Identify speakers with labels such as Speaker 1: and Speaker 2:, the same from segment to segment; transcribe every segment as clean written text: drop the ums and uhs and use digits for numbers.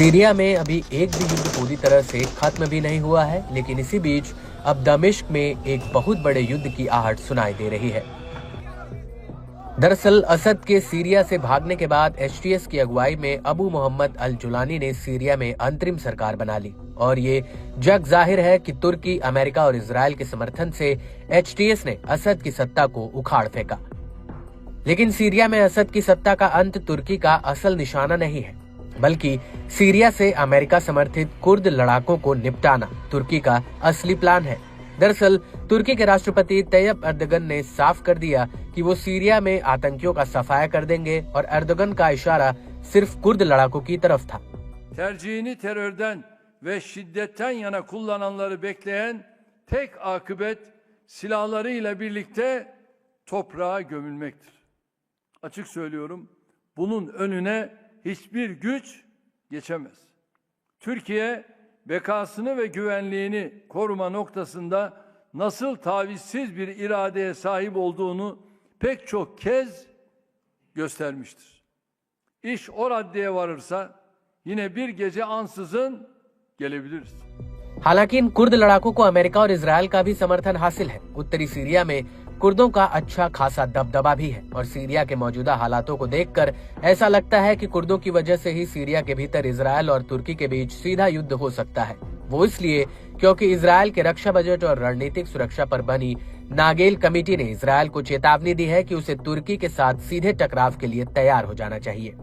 Speaker 1: Syria में अभी एक भी युद्ध पूरी तरह से खत्म भी नहीं हुआ है, लेकिन इसी बीच अब दमिश्क में एक बहुत बड़े युद्ध की आहट सुनाई दे रही है। दरअसल असद के सीरिया से भागने के बाद एचटीएस की अगुवाई में अबू मोहम्मद अल जुलानी ने सीरिया में अंतरिम सरकार बना ली और ये जग जाहिर है कि तुर्की, अमेरिका और इजरायल के समर्थन से एचटीएस ने असद की सत्ता को उखाड़ फेंका। लेकिन सीरिया में असद की सत्ता का अंत तुर्की का असल निशाना नहीं है, बल्कि सीरिया से अमेरिका समर्थित कुर्द लड़ाकों को निपटाना तुर्की का असली प्लान है। दरअसल तुर्की के राष्ट्रपति तैयब एर्दोगन ने साफ कर दिया कि वो सीरिया में आतंकियों का सफाया कर देंगे और एर्दोगन का इशारा सिर्फ कुर्द लड़ाकों की तरफ था।
Speaker 2: Tercihini terörden ve şiddetten yana kullananları bekleyen tek akıbet silahlarıyla birlikte toprağa gömülmektir. Açık söylüyorum, bunun önüne hiçbir güç geçemez. Türkiye bekasını ve güvenliğini koruma noktasında nasıl tavizsiz bir iradeye sahip olduğunu pek çok kez göstermiştir. İş o raddeye varırsa yine bir gece ansızın gelebiliriz.
Speaker 1: हालांकि इन Kurd लड़ाकों को America और Israel का भी समर्थन हासिल है। उत्तरी सीरिया में कुर्दों का अच्छा खासा दबदबा भी है और सीरिया के मौजूदा हालातों को देखकर ऐसा लगता है कि कुर्दों की वजह से ही सीरिया के भीतर इजरायल और तुर्की के बीच सीधा युद्ध हो सकता है। वो इसलिए क्योंकि इजरायल के रक्षा बजट और रणनीतिक सुरक्षा पर बनी नागेल कमेटी ने इजरायल को चेतावनी दी है कि उसे तुर्की के साथ सीधे टकराव के लिए तैयार हो जाना चाहिए।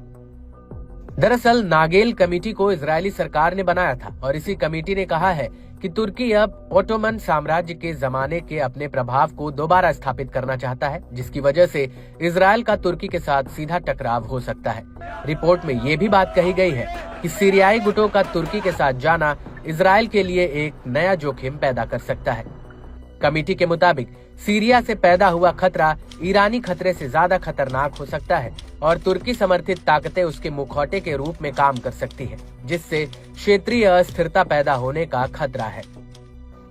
Speaker 1: दरअसल नागेल कमेटी को इजरायली सरकार ने बनाया था और इसी कमेटी ने कहा है कि तुर्की अब ओटोमन साम्राज्य के जमाने के अपने प्रभाव को दोबारा स्थापित करना चाहता है, जिसकी वजह से इजरायल का तुर्की के साथ सीधा टकराव हो सकता है। रिपोर्ट में ये भी बात कही गई है कि सीरियाई गुटों का तुर्की के साथ जाना इजरायल के लिए एक नया जोखिम पैदा कर सकता है। कमेटी के मुताबिक सीरिया से पैदा हुआ खतरा ईरानी खतरे से ज्यादा खतरनाक हो सकता है और तुर्की समर्थित ताकतें उसके मुखौटे के रूप में काम कर सकती है, जिससे क्षेत्रीय अस्थिरता पैदा होने का खतरा है।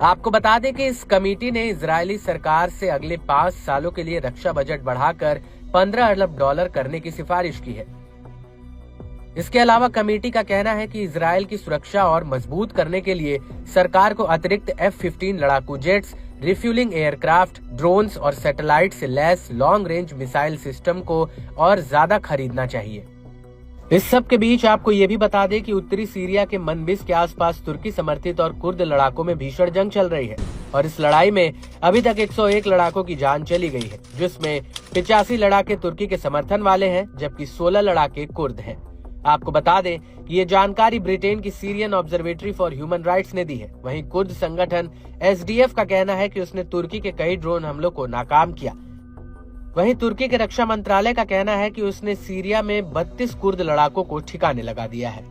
Speaker 1: आपको बता दें कि इस कमेटी ने इजरायली सरकार से अगले 5 सालों के लिए रक्षा बजट बढ़ाकर $15 अरब करने की सिफारिश की है। इसके अलावा कमेटी का कहना है कि इजरायल की सुरक्षा और मजबूत करने के लिए सरकार को अतिरिक्त F-15 लड़ाकू जेट्स, रिफ्यूलिंग एयरक्राफ्ट, ड्रोन्स और सैटेलाइट से lace long range missile system को और ज्यादा खरीदना चाहिए। इस सब के बीच आपको ये भी बता दें कि उत्तरी सीरिया के मनबिस के आसपास तुर्की समर्थित और कुर्द लड़ाकों में भीषण जंग चल रही है और इस लड़ाई में अभी तक 101 लड़ाकों की जान चली गई है, जिसमें 85 लड़ाके तुर्की के समर्थन वाले हैं, जबकि 16 लड़ाके कुर्द हैं। आपको बता दें कि ये जानकारी ब्रिटेन की Syrian observatory for human rights ने दी है। वहीं कुर्द संगठन SDF का कहना है कि उसने तुर्की के कई ड्रोन हमलों को नाकाम किया। वहीं तुर्की के रक्षा मंत्रालय का कहना है कि उसने सीरिया में 32 कुर्द लड़ाकों को ठिकाने लगा दिया है।